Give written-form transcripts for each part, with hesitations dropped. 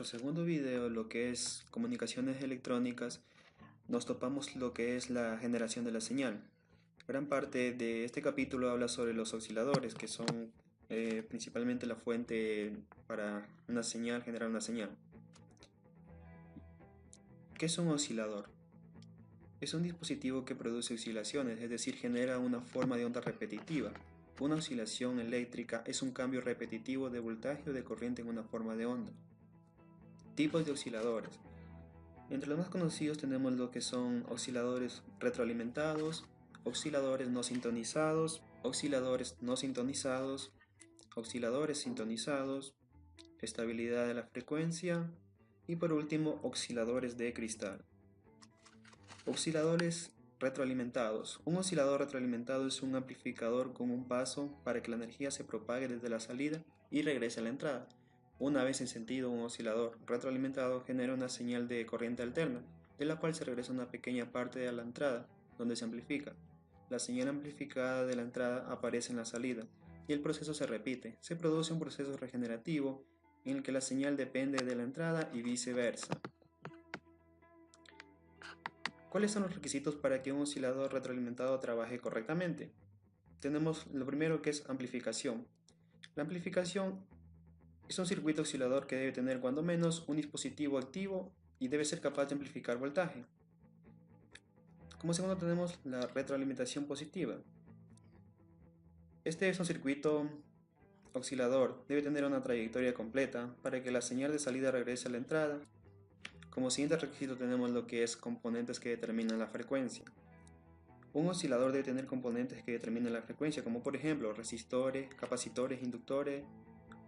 nuestro segundo video, lo que es comunicaciones electrónicas, nos topamos lo que es la generación de la señal. Gran parte de este capítulo habla sobre los osciladores, que son principalmente la fuente para una señal, generar una señal. ¿Qué es un oscilador? Es un dispositivo que produce oscilaciones, es decir, genera una forma de onda repetitiva. Una oscilación eléctrica es un cambio repetitivo de voltaje o de corriente en una forma de onda. Tipos de osciladores. Entre los más conocidos tenemos lo que son osciladores retroalimentados, osciladores no sintonizados, osciladores no sintonizados, osciladores sintonizados, estabilidad de la frecuencia y por último osciladores de cristal. Osciladores retroalimentados. Un oscilador retroalimentado es un amplificador con un paso para que la energía se propague desde la salida y regrese a la entrada. Una vez encendido un oscilador retroalimentado genera una señal de corriente alterna, de la cual se regresa una pequeña parte de la entrada, donde se amplifica. La señal amplificada de la entrada aparece en la salida, y el proceso se repite. Se produce un proceso regenerativo en el que la señal depende de la entrada y viceversa. ¿Cuáles son los requisitos para que un oscilador retroalimentado trabaje correctamente? Tenemos lo primero, que es amplificación. La amplificación es un circuito oscilador que debe tener cuando menos un dispositivo activo y debe ser capaz de amplificar voltaje. Como segundo tenemos la retroalimentación positiva. Este es un circuito oscilador, debe tener una trayectoria completa para que la señal de salida regrese a la entrada. Como siguiente requisito tenemos lo que es componentes que determinan la frecuencia. Un oscilador debe tener componentes que determinen la frecuencia, como por ejemplo resistores, capacitores, inductores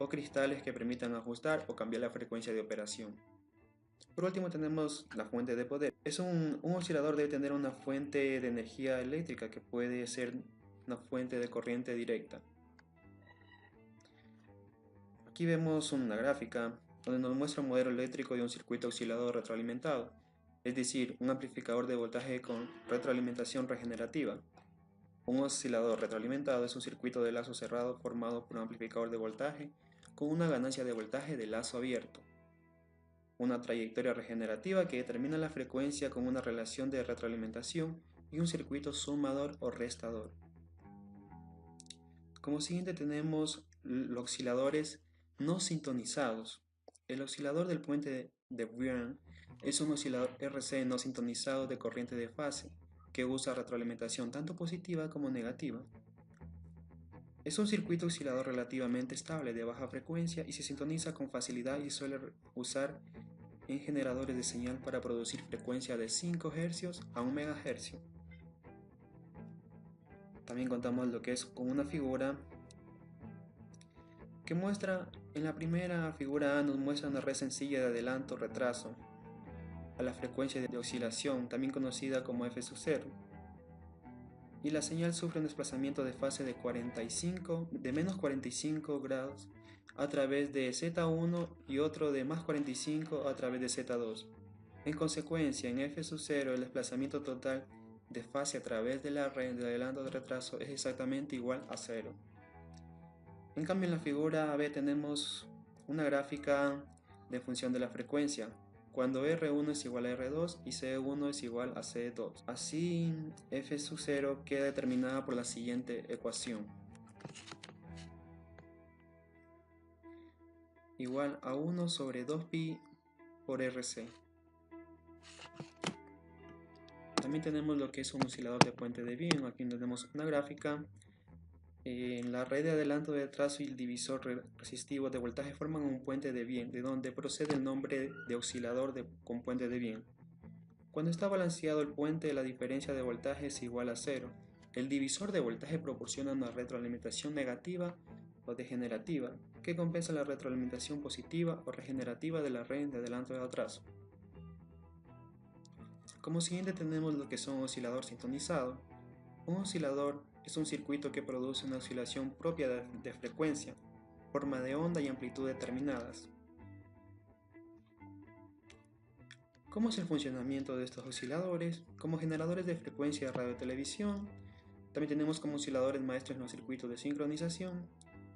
o cristales que permitan ajustar o cambiar la frecuencia de operación. Por último tenemos la fuente de poder. Un oscilador debe tener una fuente de energía eléctrica que puede ser una fuente de corriente directa. Aquí vemos una gráfica donde nos muestra un modelo eléctrico de un circuito oscilador retroalimentado, es decir, un amplificador de voltaje con retroalimentación regenerativa. Un oscilador retroalimentado es un circuito de lazo cerrado formado por un amplificador de voltaje con una ganancia de voltaje de lazo abierto. Una trayectoria regenerativa que determina la frecuencia con una relación de retroalimentación y un circuito sumador o restador. Como siguiente tenemos los osciladores no sintonizados. El oscilador del puente de Wien es un oscilador RC no sintonizado de corriente de fase que usa retroalimentación tanto positiva como negativa. Es un circuito oscilador relativamente estable de baja frecuencia y se sintoniza con facilidad y suele usar en generadores de señal para producir frecuencia de 5 Hz a 1 MHz. También contamos lo que es con una figura que muestra, en la primera figura A nos muestra una red sencilla de adelanto-retraso a la frecuencia de oscilación, también conocida como f sub 0, y la señal sufre un desplazamiento de fase de menos 45 grados a través de Z1 y otro de más 45 a través de Z2. En consecuencia, en f sub 0 el desplazamiento total de fase a través de la red de adelanto de retraso es exactamente igual a 0. En cambio, en la figura B tenemos una gráfica de función de la frecuencia, cuando R1 es igual a R2 y C1 es igual a C2. Así, f sub 0 queda determinada por la siguiente ecuación. Igual a 1 sobre 2pi por RC. También tenemos lo que es un oscilador de puente de Wien. Aquí tenemos una gráfica. En la red de adelanto de retraso y el divisor resistivo de voltaje forman un puente de Wien, de donde procede el nombre de oscilador con puente de Wien. Cuando está balanceado el puente, la diferencia de voltaje es igual a 0. El divisor de voltaje proporciona una retroalimentación negativa o degenerativa, que compensa la retroalimentación positiva o regenerativa de la red de adelanto de retraso. Como siguiente tenemos lo que son oscilador sintonizado. Un oscilador es un circuito que produce una oscilación propia de frecuencia, forma de onda y amplitud determinadas. ¿Cómo es el funcionamiento de estos osciladores? Como generadores de frecuencia de radio y televisión. También tenemos como osciladores maestros en los circuitos de sincronización,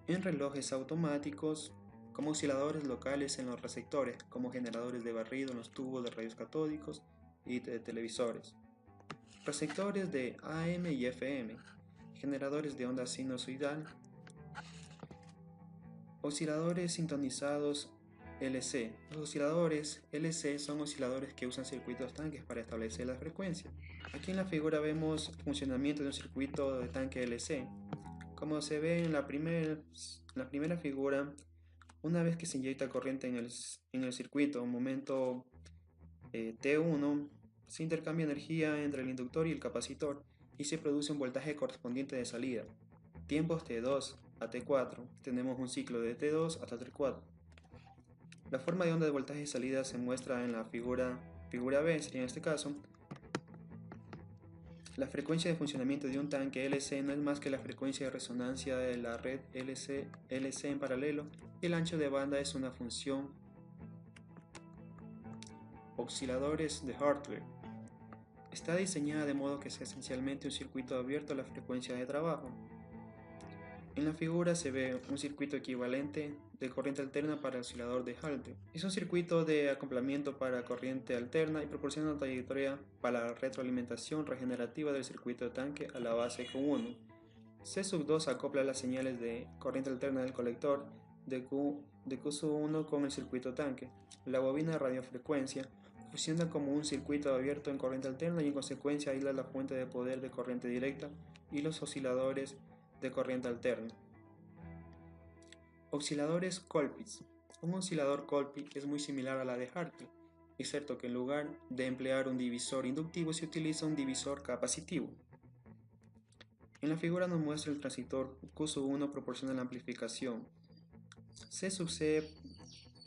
en relojes automáticos, como osciladores locales en los receptores, como generadores de barrido en los tubos de rayos catódicos y de televisores. Receptores de AM y FM, generadores de onda sinusoidal, osciladores sintonizados LC. Los osciladores LC son osciladores que usan circuitos tanques para establecer la frecuencia. Aquí en la figura vemos el funcionamiento de un circuito de tanque LC. Como se ve en la primera figura, una vez que se inyecta corriente en el circuito, un momento T1, se intercambia energía entre el inductor y el capacitor y se produce un voltaje correspondiente de salida. Tiempos T2 a T4, tenemos un ciclo de T2 hasta T4. La forma de onda de voltaje de salida se muestra en la figura B, en este caso. La frecuencia de funcionamiento de un tanque LC no es más que la frecuencia de resonancia de la red LC en paralelo, y el ancho de banda es una función. Osciladores de Hartree. Está diseñada de modo que sea esencialmente un circuito abierto a la frecuencia de trabajo. En la figura se ve un circuito equivalente de corriente alterna para el oscilador de Hartree. Es un circuito de acoplamiento para corriente alterna y proporciona una trayectoria para la retroalimentación regenerativa del circuito de tanque a la base Q1. C2 acopla las señales de corriente alterna del colector de Q1 con el circuito tanque. La bobina de radiofrecuencia funciona como un circuito abierto en corriente alterna y en consecuencia aísla la fuente de poder de corriente directa y los osciladores de corriente alterna. Osciladores Colpitts. Un oscilador Colpitts es muy similar a la de Hartree, excepto que en lugar de emplear un divisor inductivo se utiliza un divisor capacitivo. En la figura nos muestra el transistor Q1 proporciona la amplificación. C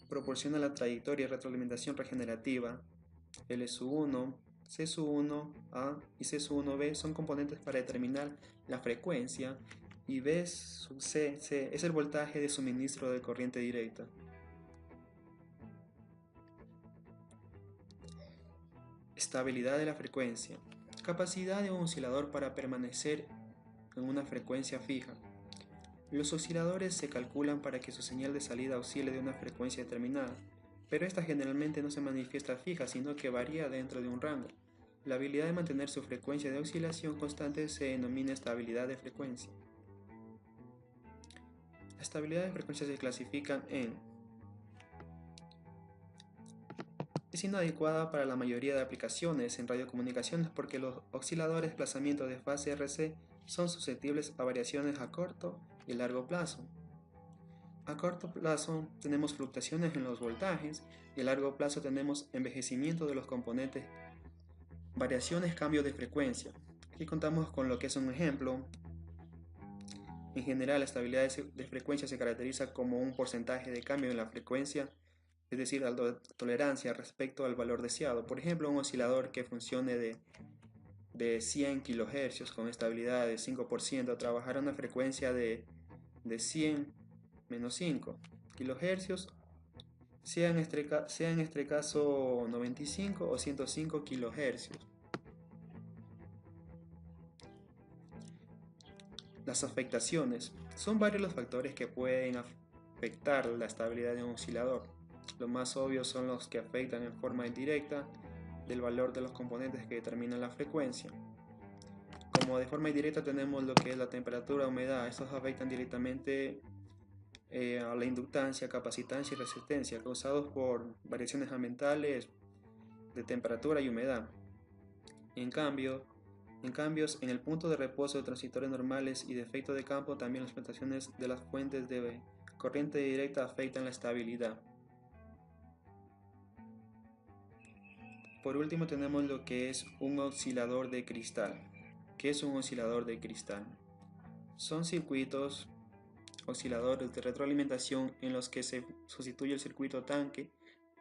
proporciona la trayectoria y retroalimentación regenerativa. L1, C1A y C1B son componentes para determinar la frecuencia, y B es el voltaje de suministro de corriente directa. Estabilidad de la frecuencia. Capacidad de un oscilador para permanecer en una frecuencia fija. Los osciladores se calculan para que su señal de salida oscile de una frecuencia determinada, pero esta generalmente no se manifiesta fija, sino que varía dentro de un rango. La habilidad de mantener su frecuencia de oscilación constante se denomina estabilidad de frecuencia. La estabilidad de frecuencia se clasifican en: es inadecuada para la mayoría de aplicaciones en radiocomunicaciones porque los osciladores de desplazamiento de fase RC son susceptibles a variaciones a corto y largo plazo. A corto plazo tenemos fluctuaciones en los voltajes y a largo plazo tenemos envejecimiento de los componentes, variaciones, cambios de frecuencia. Aquí contamos con lo que es un ejemplo. En general, la estabilidad de frecuencia se caracteriza como un porcentaje de cambio en la frecuencia, es decir, la tolerancia respecto al valor deseado. Por ejemplo, un oscilador que funcione de 100 kHz con estabilidad de 5% trabajará a una frecuencia de 100 menos 5 kHz, sea en este caso 95 o 105 kHz. Las afectaciones. Son varios los factores que pueden afectar la estabilidad de un oscilador. Los más obvios son los que afectan en forma indirecta del valor de los componentes que determinan la frecuencia. Como de forma indirecta tenemos lo que es la temperatura, humedad. Estos afectan directamente a la inductancia, capacitancia y resistencia causados por variaciones ambientales de temperatura y humedad. En cambios en el punto de reposo de transistores normales y de efecto de campo, también las fluctuaciones de las fuentes de corriente directa afectan la estabilidad. Por último tenemos lo que es un oscilador de cristal. ¿Qué es un oscilador de cristal? Son circuitos osciladores de retroalimentación en los que se sustituye el circuito tanque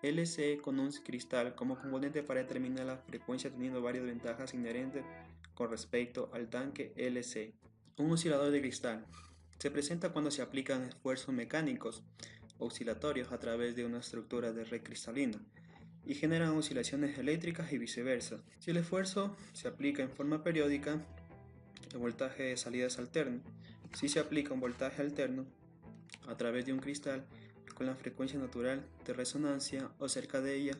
LC con un cristal como componente para determinar la frecuencia, teniendo varias ventajas inherentes con respecto al tanque LC. Un oscilador de cristal se presenta cuando se aplican esfuerzos mecánicos oscilatorios a través de una estructura de red cristalina y generan oscilaciones eléctricas y viceversa. Si el esfuerzo se aplica en forma periódica, el voltaje de salida es alterno. Si se aplica un voltaje alterno a través de un cristal, con la frecuencia natural de resonancia o cerca de ella,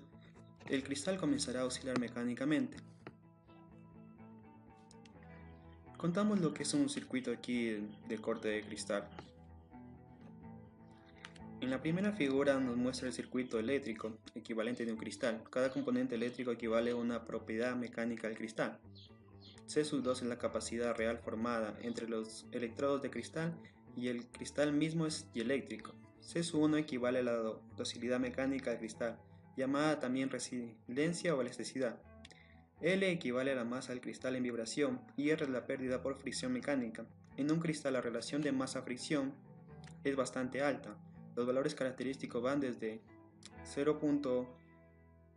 el cristal comenzará a oscilar mecánicamente. Contamos lo que es un circuito aquí de corte de cristal. En la primera figura nos muestra el circuito eléctrico, equivalente de un cristal. Cada componente eléctrico equivale a una propiedad mecánica del cristal. C2 es la capacidad real formada entre los electrodos de cristal y el cristal mismo es dieléctrico. C1 equivale a la docilidad mecánica del cristal, llamada también resiliencia o elasticidad. L equivale a la masa del cristal en vibración y R es la pérdida por fricción mecánica. En un cristal la relación de masa-fricción es bastante alta. Los valores característicos van desde 0.0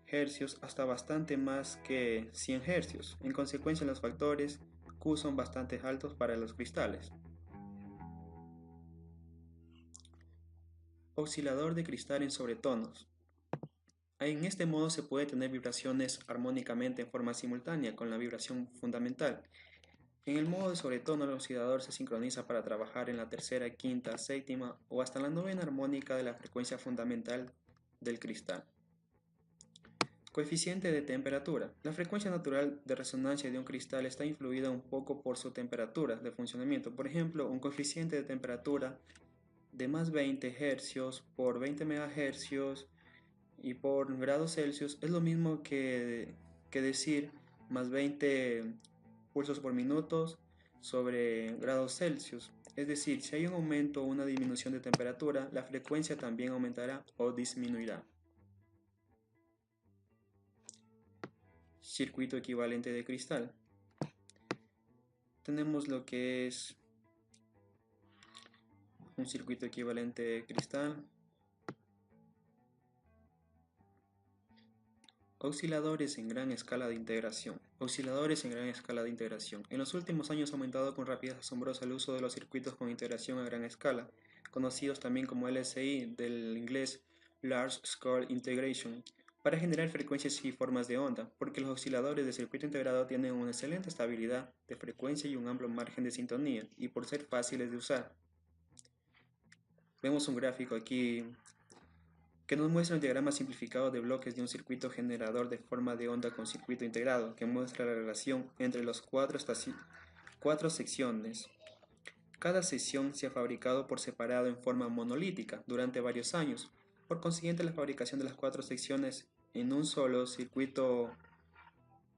Hz hasta bastante más que 100 Hz. En consecuencia, los factores Q son bastante altos para los cristales. Oscilador de cristal en sobretonos. En este modo se puede tener vibraciones armónicamente en forma simultánea con la vibración fundamental. En el modo de sobretono, el oscilador se sincroniza para trabajar en la tercera, quinta, séptima o hasta la novena armónica de la frecuencia fundamental del cristal. Coeficiente de temperatura. La frecuencia natural de resonancia de un cristal está influida un poco por su temperatura de funcionamiento. Por ejemplo, un coeficiente de temperatura de más 20 Hz por 20 MHz y por grados Celsius es lo mismo que decir más 20 pulsos por minuto sobre grados Celsius. Es decir, si hay un aumento o una disminución de temperatura, la frecuencia también aumentará o disminuirá. Circuito equivalente de cristal. Tenemos lo que es un circuito equivalente de cristal. Osciladores en gran escala de integración. Osciladores en gran escala de integración. En los últimos años ha aumentado con rapidez asombrosa el uso de los circuitos con integración a gran escala, conocidos también como LSI, del inglés Large Scale Integration, para generar frecuencias y formas de onda, porque los osciladores de circuito integrado tienen una excelente estabilidad de frecuencia y un amplio margen de sintonía, y por ser fáciles de usar. Vemos un gráfico aquí que nos muestra un diagrama simplificado de bloques de un circuito generador de forma de onda con circuito integrado, que muestra la relación entre las cuatro secciones. Cada sección se ha fabricado por separado en forma monolítica durante varios años. Por consiguiente, la fabricación de las cuatro secciones en un solo circuito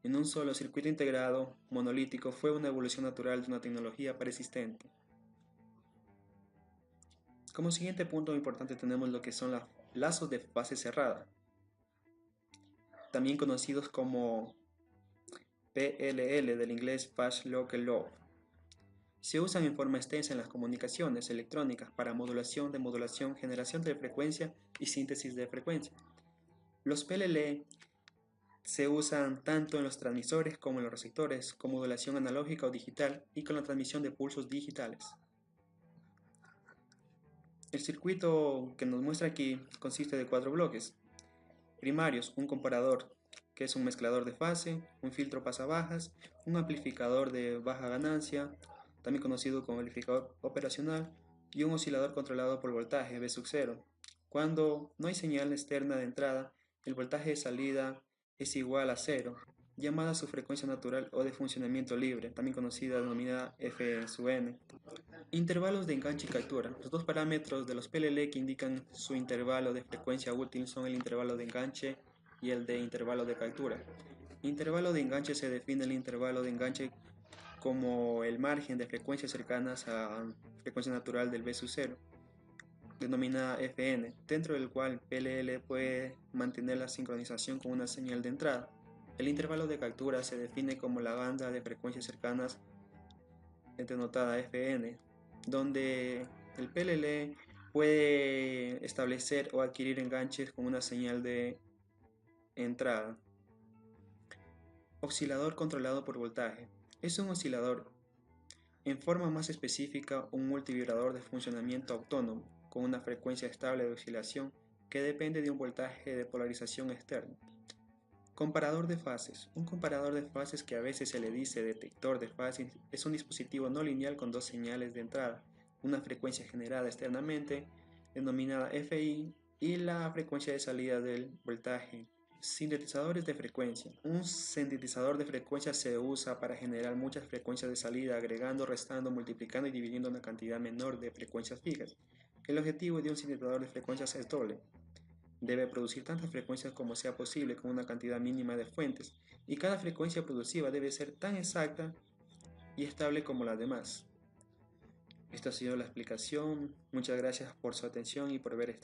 integrado monolítico fue una evolución natural de una tecnología preexistente. Como siguiente punto importante tenemos lo que son los lazos de fase cerrada, también conocidos como PLL, del inglés Fast Local Law. Se usan en forma extensa en las comunicaciones electrónicas para modulación, demodulación, generación de frecuencia y síntesis de frecuencia. Los PLL se usan tanto en los transmisores como en los receptores, con modulación analógica o digital y con la transmisión de pulsos digitales. El circuito que nos muestra aquí consiste de 4 bloques primarios: un comparador, que es un mezclador de fase, un filtro pasabajas, un amplificador de baja ganancia, también conocido como amplificador operacional, y un oscilador controlado por voltaje V sub 0. Cuando no hay señal externa de entrada, el voltaje de salida es igual a 0, llamada su frecuencia natural o de funcionamiento libre, también denominada F sub n. Intervalos de enganche y captura. Los dos parámetros de los PLL que indican su intervalo de frecuencia útil son el intervalo de enganche y el de intervalo de captura. Intervalo de enganche se define el intervalo de enganche como el margen de frecuencias cercanas a frecuencia natural del V sub 0, denominada Fn, dentro del cual PLL puede mantener la sincronización con una señal de entrada. El intervalo de captura se define como la banda de frecuencias cercanas denotada Fn, donde el PLL puede establecer o adquirir enganches con una señal de entrada. Oscilador controlado por voltaje. Es un oscilador, en forma más específica, un multivibrador de funcionamiento autónomo, con una frecuencia estable de oscilación que depende de un voltaje de polarización externa. Comparador de fases. Un comparador de fases, que a veces se le dice detector de fases, es un dispositivo no lineal con dos señales de entrada, una frecuencia generada externamente denominada FI, y la frecuencia de salida del voltaje. Sintetizadores de frecuencia. Un sintetizador de frecuencia se usa para generar muchas frecuencias de salida, agregando, restando, multiplicando y dividiendo una cantidad menor de frecuencias fijas. El objetivo de un sintetizador de frecuencias es doble. Debe producir tantas frecuencias como sea posible con una cantidad mínima de fuentes, y cada frecuencia producida debe ser tan exacta y estable como las demás. Esta ha sido la explicación. Muchas gracias por su atención y por ver este